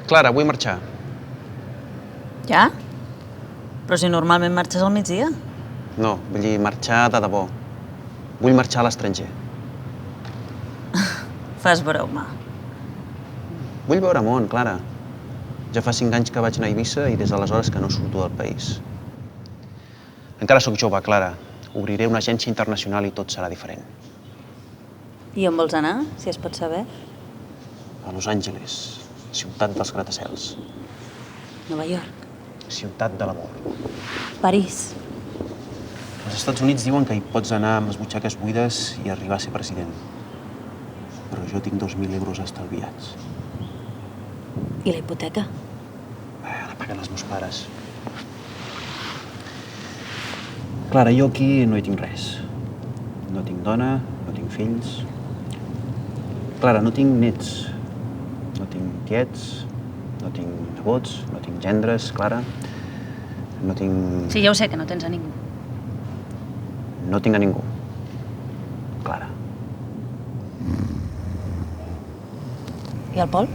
Clara, vull marxar. Ja? Però si normalment marxes al migdia. No, vull dir marxar de debò. Vull marxar a l'estranger. Fas broma. Vull veure món, Clara. Ja fa 5 anys que vaig anar a Eivissa i des d'aleshores que no surto del país. Encara sóc jove, Clara. Obriré una agència internacional i tot serà diferent. I on vols anar, si es pot saber? A Los Angeles, ciutat dels gratacels. Nova York. Ciutat de l'amor. París. Els Estats Units diuen que hi pots anar amb les butxaques buides i arribar a ser president. Però jo tinc 2.000 euros estalviats. I la hipoteca? La paguen els meus pares. Clara, jo aquí no hi tinc res. No tinc dona, no tinc fills. Clara, no tinc nets. No tinc tiets, no tinc nebots, no tinc gendres, Clara. No tinc... Sí, ja ho sé, que no tens a ningú. No tinc a ningú. Clara. I el Pol?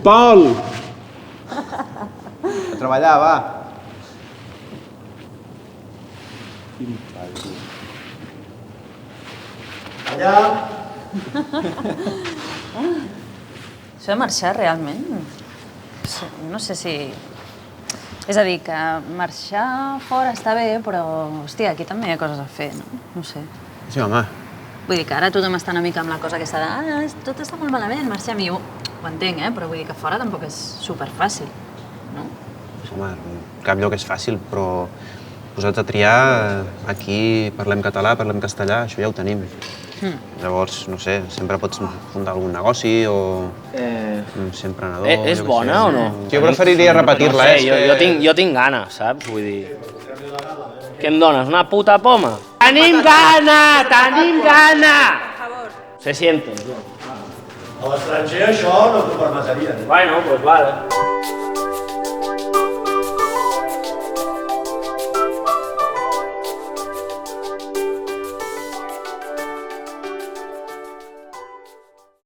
Pol! A treballar, va. Quin tall, tio. Allà! Això de marxar, realment? No sé si... És a dir, que marxar fora està bé, però, hòstia, aquí també hi ha coses a fer, no? No sé. Sí, home. Vull dir que ara tothom està una mica amb la cosa aquesta de tot està molt malament, marxem, i ho entenc, però vull dir que fora tampoc és superfàcil, no? Sí, home, cap lloc és fàcil, però posats a triar, aquí parlem català, parlem castellà, això ja ho tenim. Llavors, no sé, sempre pots fundar algun negoci o ser emprenedor. És bona o no? Jo preferiria repetir-la, No sé, jo tinc gana, saps? Vull dir... Què em dones, una puta poma? Tenim gana! Tenim gana! Per favor. Se sienten. A l'estranger això no t'ho permetrien. Bueno, pues vale.